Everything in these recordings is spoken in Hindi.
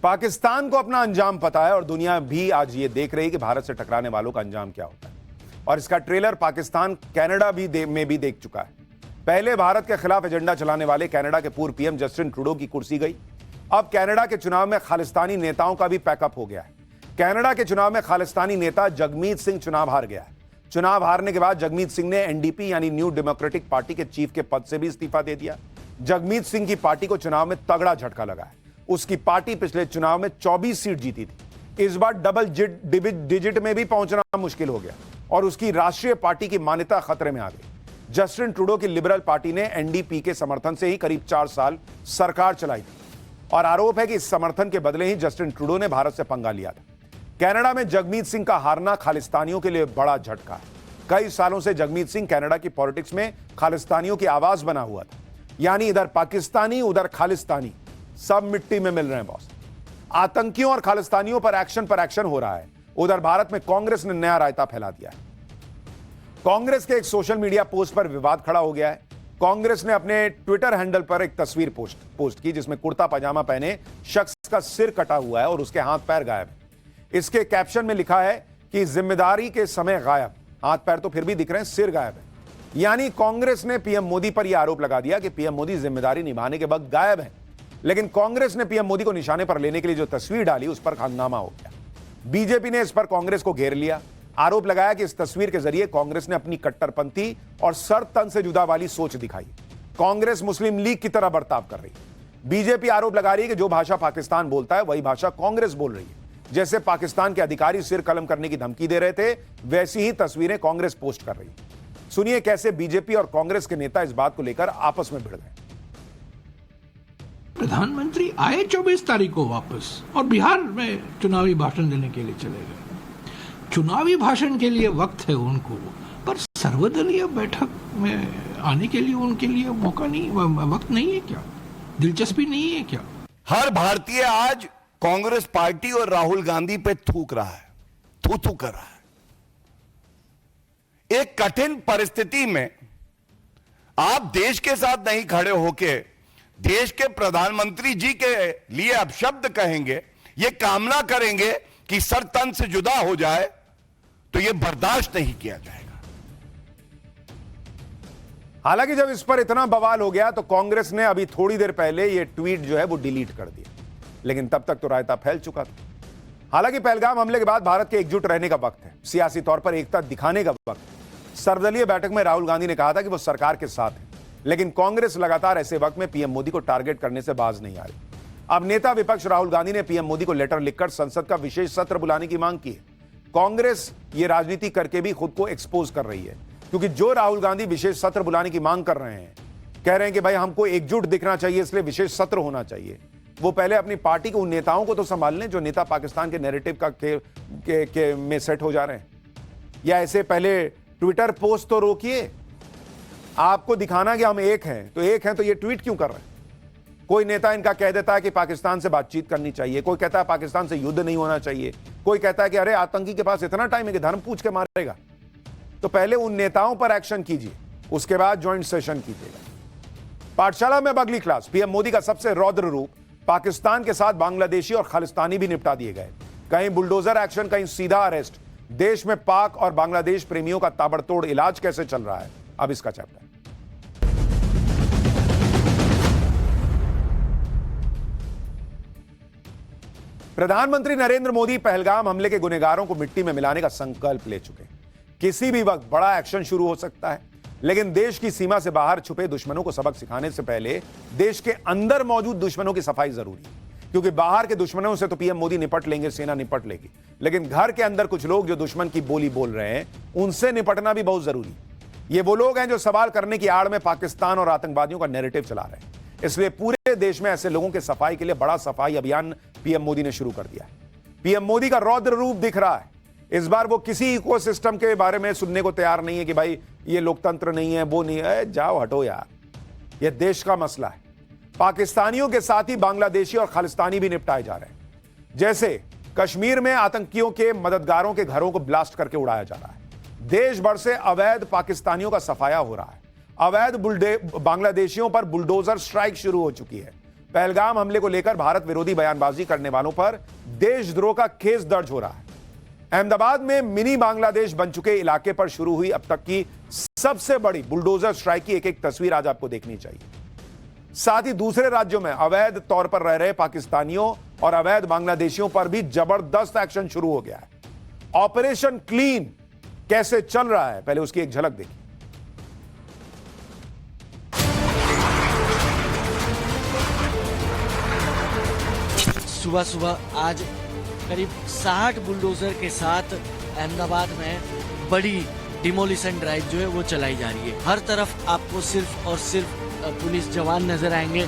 पाकिस्तान को अपना अंजाम पता है और दुनिया भी आज ये देख रही है कि भारत से टकराने वालों का अंजाम क्या होता है। और इसका ट्रेलर पाकिस्तान कनाडा में भी देख चुका है। पहले भारत के खिलाफ एजेंडा चलाने वाले कनाडा के पूर्व पीएम जस्टिन ट्रूडो की कुर्सी गई। अब कनाडा के चुनाव में खालिस्तानी नेताओं का भी पैकअप हो गया है। कनाडा के चुनाव में खालिस्तानी नेता जगमीत सिंह चुनाव हार गया है। चुनाव हारने के बाद जगमीत सिंह ने एनडीपी यानी न्यू डेमोक्रेटिक पार्टी के चीफ के पद से भी इस्तीफा दे दिया। जगमीत सिंह की पार्टी को चुनाव में तगड़ा झटका लगा है। उसकी पार्टी पिछले चुनाव में 24 सीट जीती थी। इस बार डबल डिजिट में भी पहुंचना मुश्किल हो गया और उसकी राष्ट्रीय पार्टी की मान्यता खतरे में आ गई। जस्टिन ट्रूडो की लिबरल पार्टी ने एनडीपी के समर्थन से ही करीब 4 साल सरकार चलाई थी और आरोप है कि इस समर्थन के बदले ही जस्टिन ट्रूडो ने भारत से पंगा लिया था। कनाडा में जगमीत सिंह का हारना खालिस्तानियों के लिए बड़ा झटका है। कई सालों से जगमीत सिंह कनाडा की पॉलिटिक्स में खालिस्तानियों की आवाज बना हुआ था, यानी इधर पाकिस्तानी उधर खालिस्तानी, सब मिट्टी में मिल रहे हैं बॉस। आतंकियों और खालिस्तानियों पर एक्शन हो रहा है। उधर भारत में कांग्रेस ने नया रायता फैला दिया है। कांग्रेस के एक सोशल मीडिया पोस्ट पर विवाद खड़ा हो गया है। कांग्रेस ने अपने ट्विटर हैंडल पर एक तस्वीर पोस्ट की जिसमें कुर्ता पजामा पहने शख्स का सिर कटा हुआ है और उसके हाथ पैर गायब है। इसके कैप्शन में लिखा है कि जिम्मेदारी के समय गायब, हाथ पैर तो फिर भी दिख रहे हैं, सिर गायब है। यानी कांग्रेस ने पीएम मोदी पर यह आरोप लगा दिया कि पीएम मोदी जिम्मेदारी निभाने के वक्त गायब है। लेकिन कांग्रेस ने पीएम मोदी को निशाने पर लेने के लिए जो तस्वीर डाली उस पर हंगामा हो गया। बीजेपी ने इस पर कांग्रेस को घेर लिया। आरोप लगाया कि इस तस्वीर के जरिए कांग्रेस ने अपनी कट्टरपंथी और सर तन से जुदा वाली सोच दिखाई। कांग्रेस मुस्लिम लीग की तरह बर्ताव कर रही है। बीजेपी आरोप लगा रही है कि जो भाषा पाकिस्तान बोलता है वही भाषा कांग्रेस बोल रही है। जैसे पाकिस्तान के अधिकारी सिर कलम करने की धमकी दे रहे थे, वैसी ही तस्वीरें कांग्रेस पोस्ट कर रही है। सुनिए कैसे बीजेपी और कांग्रेस के नेता इस बात को लेकर आपस में भिड़ गए। प्रधानमंत्री आए 24 तारीख को वापस और बिहार में चुनावी भाषण देने के लिए चले गए। चुनावी भाषण के लिए वक्त है उनको, पर सर्वदलीय बैठक में आने के लिए उनके लिए मौका नहीं, वक्त नहीं है क्या? दिलचस्पी नहीं है क्या? हर भारतीय आज कांग्रेस पार्टी और राहुल गांधी पे थूक रहा है, थू कर रहा है। एक कठिन परिस्थिति में आप देश के साथ नहीं खड़े होके देश के प्रधानमंत्री जी के लिए अपशब्द कहेंगे, ये कामना करेंगे कि सर तन से जुदा हो जाए, तो ये बर्दाश्त नहीं किया जाएगा। हालांकि जब इस पर इतना बवाल हो गया तो कांग्रेस ने अभी थोड़ी देर पहले ये ट्वीट जो है वो डिलीट कर दिया, लेकिन तब तक तो रायता फैल चुका था। हालांकि पहलगाम हमले के बाद भारत के एकजुट रहने का वक्त है, सियासी तौर पर एकता दिखाने का वक्त है। सर्वदलीय बैठक में राहुल गांधी ने कहा था कि वो सरकार के साथ है, लेकिन कांग्रेस लगातार ऐसे वक्त में पीएम मोदी को टारगेट करने से बाज नहीं आ रही। अब नेता विपक्ष राहुल गांधी ने पीएम मोदी को लेटर लिखकर संसद का विशेष सत्र बुलाने की मांग की है। कांग्रेस ये राजनीति करके भी खुद को एक्सपोज कर रही है, क्योंकि जो राहुल गांधी विशेष सत्र बुलाने की मांग कर रहे हैं, कह रहे हैं कि भाई हमको एकजुट दिखना चाहिए, इसलिए विशेष सत्र होना चाहिए। वो पहले अपनी पार्टी के उन नेताओं को तो संभाल लें जो नेता पाकिस्तान के नैरेटिव का में सेट हो जा रहे हैं, या ऐसे पहले ट्विटर पोस्ट तो रोकिए। आपको दिखाना कि हम एक हैं, तो ये ट्वीट क्यों कर रहे हैं? कोई नेता इनका कह देता है कि पाकिस्तान से बातचीत करनी चाहिए, कोई कहता है पाकिस्तान से युद्ध नहीं होना चाहिए, कोई कहता है कि अरे आतंकी के पास इतना टाइम है कि धर्म पूछ के मारेगा। तो पहले उन नेताओं पर एक्शन कीजिए, उसके बाद ज्वाइंट सेशन कीजिएगा। पाठशाला में अगली क्लास, पीएम मोदी का सबसे रौद्र रूप, पाकिस्तान के साथ बांग्लादेशी और खालिस्तानी भी निपटा दिए गए। कहीं बुलडोजर एक्शन, कहीं सीधा अरेस्ट। देश में पाक और बांग्लादेश प्रेमियों का ताबड़तोड़ इलाज कैसे चल रहा है, अब इसका चैप्टर। प्रधानमंत्री नरेंद्र मोदी पहलगाम हमले के गुनहगारों को मिट्टी में मिलाने का संकल्प ले चुके हैं। किसी भी वक्त बड़ा एक्शन शुरू हो सकता है, लेकिन देश की सीमा से बाहर छुपे दुश्मनों को सबक सिखाने से पहले देश के अंदर मौजूद दुश्मनों की सफाई जरूरी है। क्योंकि बाहर के दुश्मनों से तो पीएम मोदी निपट लेंगे, सेना निपट लेगी, लेकिन घर के अंदर कुछ लोग जो दुश्मन की बोली बोल रहे हैं, उनसे निपटना भी बहुत जरूरी है। ये वो लोग हैं जो सवाल करने की आड़ में पाकिस्तान और आतंकवादियों का नैरेटिव चला रहे हैं। इसलिए पूरे देश में ऐसे लोगों के सफाई के लिए बड़ा सफाई अभियान पीएम मोदी ने शुरू कर दिया है। पीएम मोदी का रौद्र रूप दिख रहा है। इस बार वो किसी इकोसिस्टम के बारे में सुनने को तैयार नहीं है कि भाई ये लोकतंत्र नहीं है, वो नहीं है, जाओ हटो यार, ये देश का मसला है। पाकिस्तानियों के साथ ही बांग्लादेशी और खालिस्तानी भी निपटाए जा रहे हैं। जैसे कश्मीर में आतंकियों के मददगारों के घरों को ब्लास्ट करके उड़ाया जा रहा है। देश भर से अवैध पाकिस्तानियों का सफाया हो रहा है। अवैध बांग्लादेशियों पर बुलडोजर स्ट्राइक शुरू हो चुकी है। पहलगाम हमले को लेकर भारत विरोधी बयानबाजी करने वालों पर देशद्रोह का केस दर्ज हो रहा है। अहमदाबाद में मिनी बांग्लादेश बन चुके इलाके पर शुरू हुई अब तक की सबसे बड़ी बुलडोजर स्ट्राइक की एक तस्वीर आज आपको देखनी चाहिए। साथ ही दूसरे राज्यों में अवैध तौर पर रह रहे पाकिस्तानियों और अवैध बांग्लादेशियों पर भी जबरदस्त एक्शन शुरू हो गया है। ऑपरेशन क्लीन कैसे चल रहा है, पहले उसकी एक झलक देखिए। सुबह सुबह आज करीब 60 बुलडोजर के साथ अहमदाबाद में बड़ी डिमोलिशन ड्राइव जो है वो चलाई जा रही है। हर तरफ आपको सिर्फ और सिर्फ पुलिस जवान नजर आएंगे।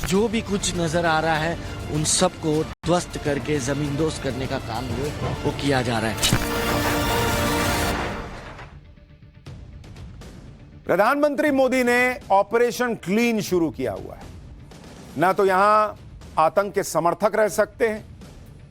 जो भी कुछ नजर आ रहा है उन सबको ध्वस्त करके जमींदोज करने का काम जो है वो किया जा रहा है। प्रधानमंत्री मोदी ने ऑपरेशन क्लीन शुरू किया हुआ है। ना तो यहां आतंक के समर्थक रह सकते हैं,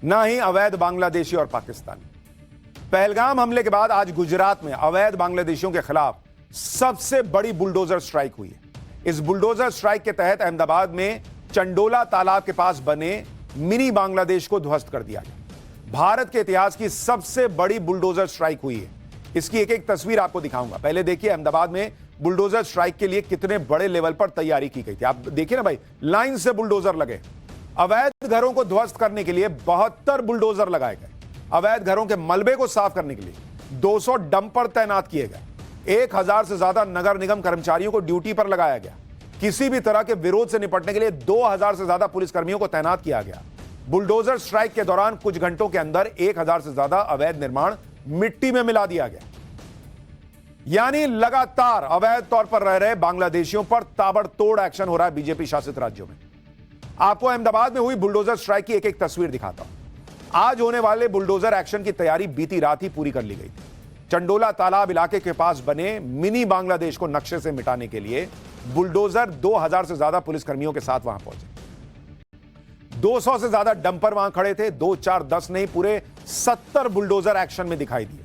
ना ही अवैध बांग्लादेशी और पाकिस्तानी। पहलगाम हमले के बाद आज गुजरात में अवैध बांग्लादेशियों के खिलाफ सबसे बड़ी बुलडोजर स्ट्राइक हुई है। इस बुलडोजर स्ट्राइक के तहत अहमदाबाद में चंडोला तालाब के पास बने मिनी बांग्लादेश को ध्वस्त कर दिया गया। भारत के इतिहास की सबसे बड़ी बुलडोजर स्ट्राइक हुई है। इसकी एक तस्वीर आपको दिखाऊंगा। पहले देखिए अहमदाबाद में बुलडोजर स्ट्राइक के लिए कितने बड़े लेवल पर तैयारी की गई थी। आप देखिए ना भाई, लाइन से बुलडोजर लगे। अवैध घरों को ध्वस्त करने के लिए 72 बुलडोजर लगाए गए। अवैध घरों के मलबे को साफ करने के लिए 200 डंपर तैनात किए गए। 1000 से ज्यादा नगर निगम कर्मचारियों को ड्यूटी पर लगाया गया। किसी भी तरह के विरोध से निपटने के लिए 2000 से ज्यादा पुलिसकर्मियों को तैनात किया गया। बुलडोजर स्ट्राइक के दौरान कुछ घंटों के अंदर 1000 से ज्यादा अवैध निर्माण मिट्टी में मिला दिया गया। यानी लगातार अवैध तौर पर रह रहे बांग्लादेशियों पर ताबड़तोड़ एक्शन हो रहा है बीजेपी शासित राज्यों में। आपको अहमदाबाद में हुई बुलडोजर स्ट्राइक की एक तस्वीर दिखाता हूं। आज होने वाले बुलडोजर एक्शन की तैयारी बीती रात ही पूरी कर ली गई थी। चंडोला तालाब इलाके के पास बने मिनी बांग्लादेश को नक्शे से मिटाने के लिए बुलडोजर 2000 से ज्यादा पुलिसकर्मियों के साथ वहां पहुंचे। 200 से ज्यादा डंपर वहां खड़े थे। 2, 4, 10 नहीं, पूरे 70 बुलडोजर एक्शन में दिखाई दिए।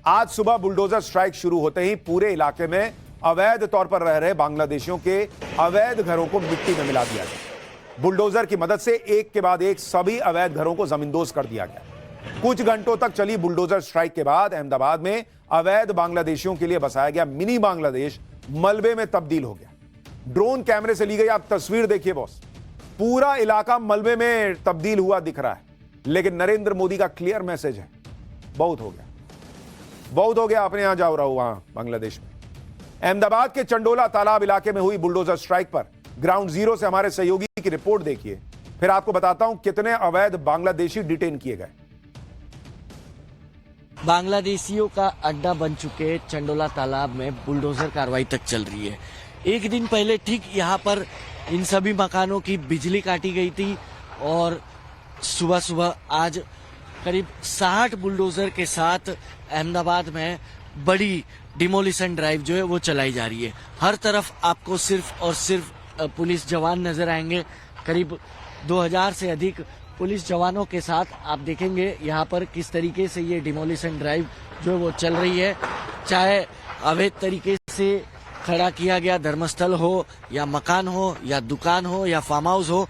आज सुबह बुलडोजर स्ट्राइक शुरू होते ही पूरे इलाके में अवैध तौर पर रह रहे बांग्लादेशियों के अवैध घरों को मिट्टी में मिला दिया गया। बुलडोजर की मदद से एक के बाद एक सभी अवैध घरों को जमींदोज कर दिया गया। कुछ घंटों तक चली बुलडोजर स्ट्राइक के बाद अहमदाबाद में अवैध बांग्लादेशियों के लिए बसाया गया मिनी बांग्लादेश मलबे में तब्दील हो गया। ड्रोन कैमरे से ली गई आप तस्वीर देखिए बॉस, पूरा इलाका मलबे में तब्दील हुआ दिख रहा है। लेकिन नरेंद्र मोदी का क्लियर मैसेज है, बहुत हो गया, बहुत हो गया, अपने यहां जाओ रहो वहां बांग्लादेश में। अहमदाबाद के चंडोला तालाब इलाके में हुई बुलडोजर स्ट्राइक पर ग्राउंड जीरो से हमारे सहयोगी की रिपोर्ट देखिए, फिर आपको बताता हूं कितने अवैध बांग्लादेशी डिटेन किए गए। बांग्लादेशियों का अड्डा बन चुके चंडोला तालाब में बुलडोजर कार्रवाई तक चल रही है। एक दिन पहले ठीक यहाँ पर इन सभी मकानों की बिजली काटी गई थी और सुबह सुबह आज करीब 60 बुलडोजर के साथ अहमदाबाद में बड़ी डिमोलिशन ड्राइव जो है वो चलाई जा रही है। हर तरफ आपको सिर्फ और सिर्फ पुलिस जवान नजर आएंगे। करीब 2000 से अधिक पुलिस जवानों के साथ आप देखेंगे यहाँ पर किस तरीके से ये डिमोलिशन ड्राइव जो है वो चल रही है। चाहे अवैध तरीके से खड़ा किया गया धर्मस्थल हो या मकान हो या दुकान हो या फार्म हाउस हो,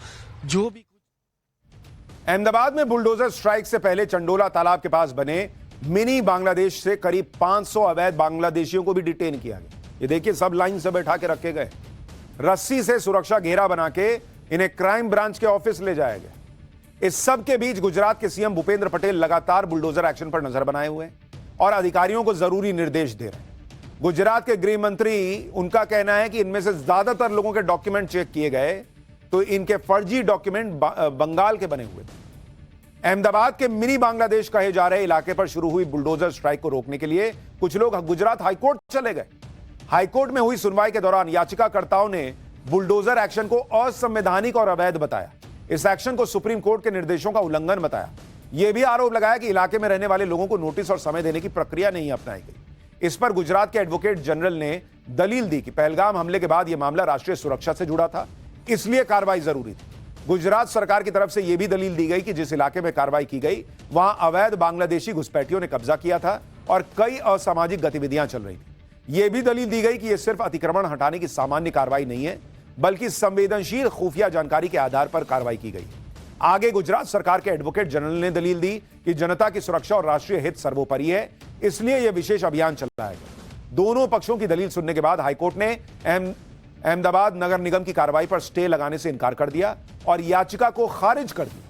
जो भी। अहमदाबाद में बुलडोजर स्ट्राइक से पहले चंडोला तालाब के पास बने मिनी बांग्लादेश से करीब 500 अवैध बांग्लादेशियों को भी डिटेन किया गया। ये देखिए, सब लाइन से बैठा के रखे गए। रस्सी से सुरक्षा घेरा बना के इन्हें क्राइम ब्रांच के ऑफिस ले जाया गया। इस सब के बीच गुजरात के सीएम भूपेंद्र पटेल लगातार बुलडोजर एक्शन पर नजर बनाए हुए और अधिकारियों को जरूरी निर्देश दे रहे हैं। गुजरात के गृह मंत्री, उनका कहना है कि इनमें से ज्यादातर लोगों के डॉक्यूमेंट चेक किए गए तो इनके फर्जी डॉक्यूमेंट बंगाल के बने हुए थे। अहमदाबाद के मिनी बांग्लादेश कहे जा रहे इलाके पर शुरू हुई बुलडोजर स्ट्राइक को रोकने के लिए कुछ लोग गुजरात हाईकोर्ट चले गए। हाईकोर्ट में हुई सुनवाई के दौरान याचिकाकर्ताओं ने बुलडोजर एक्शन को असंवैधानिक और अवैध बताया। इस एक्शन को सुप्रीम कोर्ट के निर्देशों का उल्लंघन बताया। यह भी आरोप लगाया कि इलाके में रहने वाले लोगों को नोटिस और समय देने की प्रक्रिया नहीं अपनाई गई। इस पर गुजरात के एडवोकेट जनरल ने दलील दी कि पहलगाम हमले के बाद यह मामला राष्ट्रीय सुरक्षा से जुड़ा था, इसलिए कार्रवाई जरूरी थी। गुजरात सरकार की तरफ से यह भी दलील दी गई कि जिस इलाके में कार्रवाई की गई वहां अवैध बांग्लादेशी घुसपैठियों ने कब्जा किया था और कई असामाजिक गतिविधियां चल रही थी। यह भी दलील दी गई कि यह सिर्फ अतिक्रमण हटाने की सामान्य कार्रवाई नहीं है, बल्कि संवेदनशील खुफिया जानकारी के आधार पर कार्रवाई की गई। आगे गुजरात सरकार के एडवोकेट जनरल ने दलील दी कि जनता की सुरक्षा और राष्ट्रीय हित सर्वोपरि है, इसलिए यह विशेष अभियान चलाया गया। दोनों पक्षों की दलील सुनने के बाद हाईकोर्ट ने अहमदाबाद नगर निगम की कार्रवाई पर स्टे लगाने से इनकार कर दिया और याचिका को खारिज कर दिया।